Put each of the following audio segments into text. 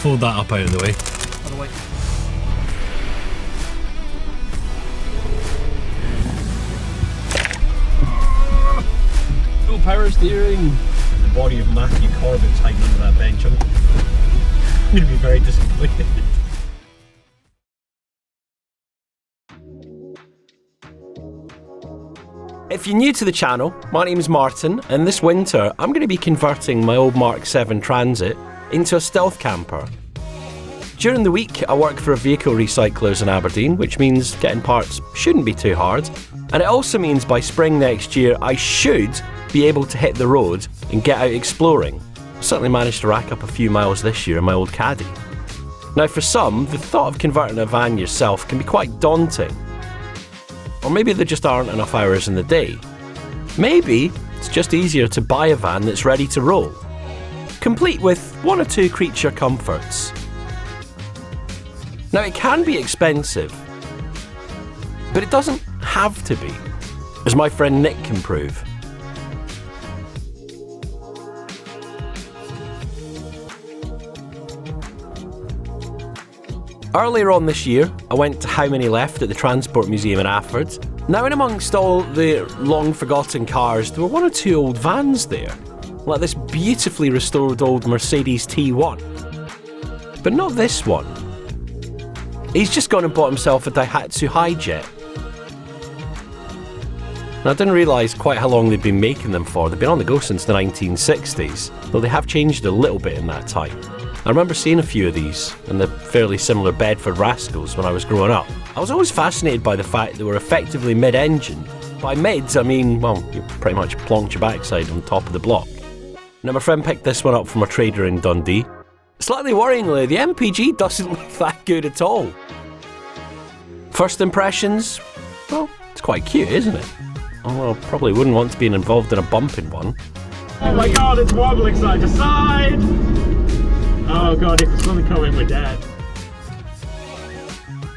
fold that up out of the way. Other way. No power steering. The body of Matthew Corbett's hiding under that bench. I'm going to be very disappointed. If you're new to the channel, my name's Martin, and this winter I'm going to be converting my old Mark 7 Transit into a stealth camper. During the week I work for a vehicle recyclers in Aberdeen, which means getting parts shouldn't be too hard, and it also means by spring next year I should be able to hit the road and get out exploring. I certainly managed to rack up a few miles this year in my old Caddy. Now for some, the thought of converting a van yourself can be quite daunting. Or maybe there just aren't enough hours in the day. Maybe it's just easier to buy a van that's ready to roll, complete with one or two creature comforts. Now it can be expensive, but it doesn't have to be, as my friend Nick can prove. Earlier on this year, I went to How Many Left at the Transport Museum in Afford. Now in amongst all the long forgotten cars, there were one or two old vans there, like this beautifully restored old Mercedes T1. But not this one. He's just gone and bought himself a Daihatsu Hijet. Now I didn't realise quite how long they'd been making them for. They've been on the go since the 1960s, though they have changed a little bit in that time. I remember seeing a few of these in the fairly similar Bedford Rascals when I was growing up. I was always fascinated by the fact they were effectively mid-engine. By mids, I mean, well, you pretty much plonked your backside on top of the block. Now my friend picked this one up from a trader in Dundee. Slightly worryingly, the MPG doesn't look that good at all. First impressions? Well, it's quite cute, isn't it? Although I probably wouldn't want to be involved in a bumping one. Oh my god, it's wobbling side to side! Oh god, it's something coming with Dad.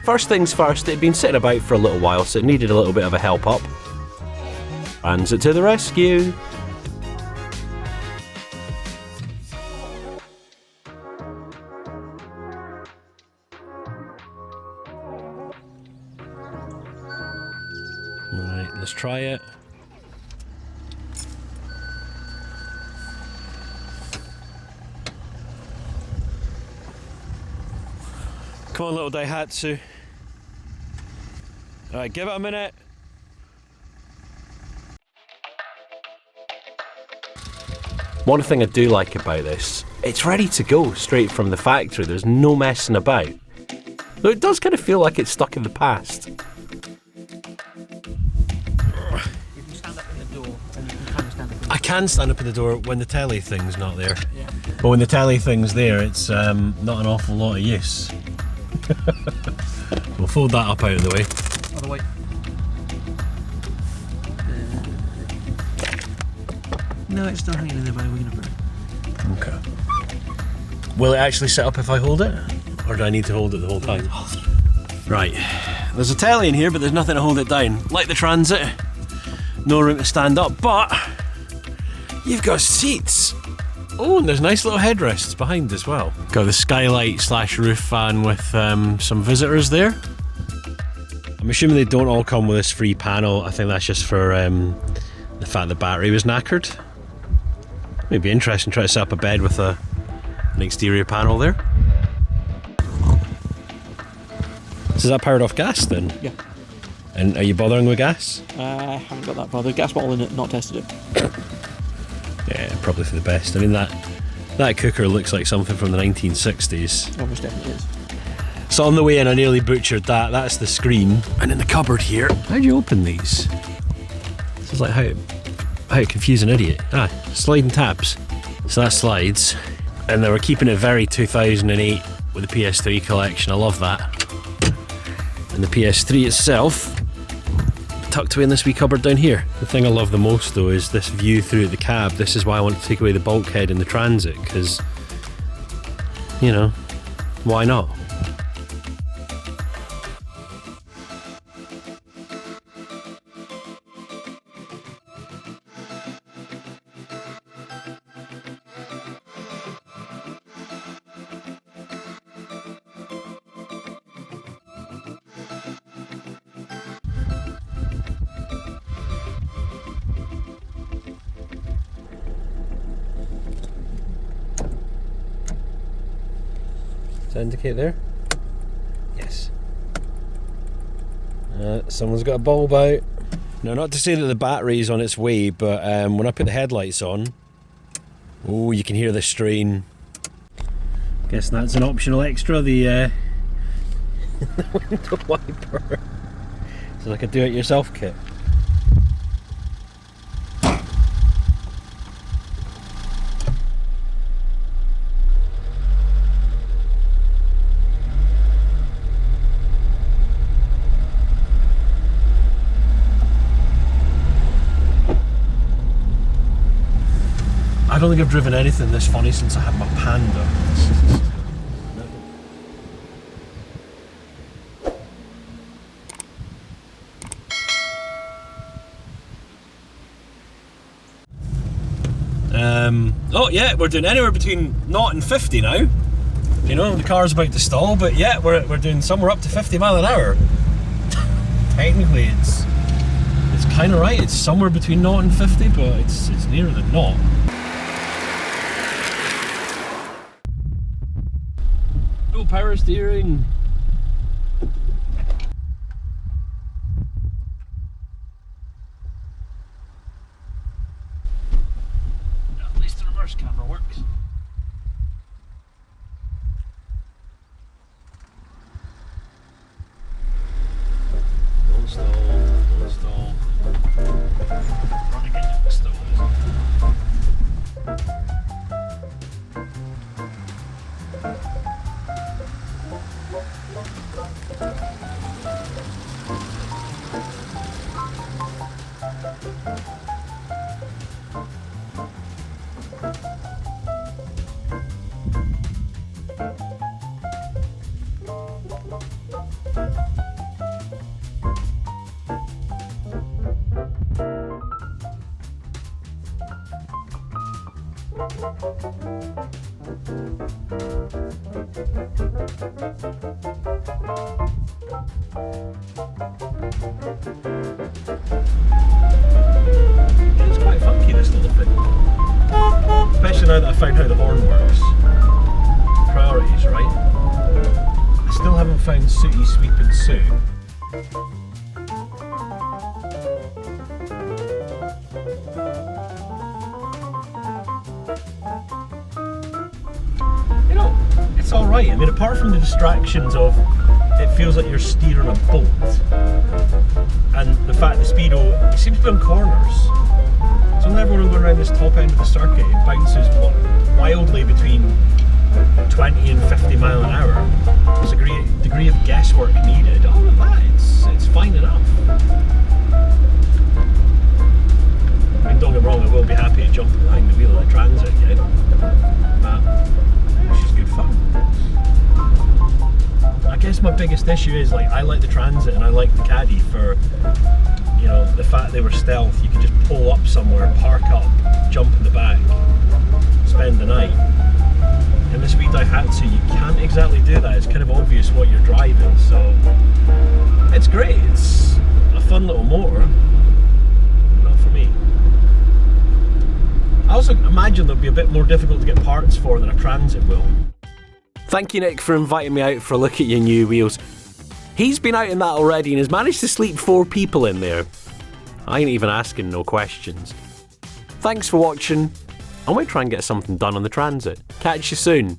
First things first, it had been sitting about for a little while, so it needed a little bit of a help up. Transit to the rescue! Right, let's try it. Come on, little Daihatsu. Alright, give it a minute. One thing I do like about this, it's ready to go straight from the factory. There's no messing about. Though it does kind of feel like it's stuck in the past. You can stand up in the door and you can kind of stand up in the I can stand up in the door when the telly thing's not there. Yeah. But when the telly thing's there, it's not an awful lot of use. We'll fold that up out of the way. Other way. No, it's still hanging in there, but we're going to put it. Okay. Will it actually sit up if I hold it? Or do I need to hold it the whole time? Right. There's a telly in here, but there's nothing to hold it down. Like the Transit, no room to stand up, but you've got seats. Oh, and there's nice little headrests behind as well. Got the skylight / roof fan with some visitors there. I'm assuming they don't all come with this free panel. I think that's just for the fact the battery was knackered. It'd be interesting to try to set up a bed with an exterior panel there. So is that powered off gas then? Yeah. And are you bothering with gas? I haven't got that far. The gas bottle in it, not tested it. Yeah, probably for the best. I mean, that cooker looks like something from the 1960s. Almost definitely is. So on the way in, I nearly butchered that. That's the screen. And in the cupboard here, how do you open these? This is like how to confuse an idiot. Ah, sliding tabs. So that slides. And they were keeping it very 2008 with the PS3 collection. I love that. And the PS3 itself, tucked away in this wee cupboard down here. The thing I love the most though is this view through the cab. This is why I want to take away the bulkhead in the Transit, because, you know, why not? Does it indicate there? Yes. Someone's got a bulb out. Now, not to say that the battery's on its way, but when I put the headlights on, oh, you can hear the strain. Guessing that's an optional extra, the window wiper. It's like a do-it-yourself kit. I don't think I've driven anything this funny since I had my Panda. Oh yeah, we're doing anywhere between 0 and 50 now. You know, the car's about to stall, but yeah, we're doing somewhere up to 50 mile an hour. Technically, it's kind of right. It's somewhere between 0 and 50, but it's nearer than 0. No power steering. At least the reverse camera works. Don't stall, don't stall. Running into the stall. It's quite funky, this little thing. Especially now that I found how the horn works. Priorities, right? I still haven't found Sooty Sweep and Sue. You know, it's alright. I mean, apart from the distractions of it feels like you're steering a boat, and the fact the speedo seems to be on corners. So whenever we're going around this top end of the circuit, it bounces wildly between 20 and 50 mile an hour. There's a degree of guesswork needed. All of that, it's fine enough. I mean, don't get me wrong, I will be happy to jump behind the wheel of the Transit again, but it's just good fun. I guess my biggest issue is, like, I like the Transit and I like the Caddy for, you know, the fact they were stealth. You could just pull up somewhere, park up, jump in the back, spend the night. In this wee Daihatsu, you can't exactly do that. It's kind of obvious what you're driving, so it's great. It's a fun little motor. Not for me. I also imagine they'll be a bit more difficult to get parts for than a Transit will. Thank you, Nick, for inviting me out for a look at your new wheels. He's been out in that already and has managed to sleep 4 people in there. I ain't even asking no questions. Thanks for watching. I might try and get something done on the Transit. Catch you soon.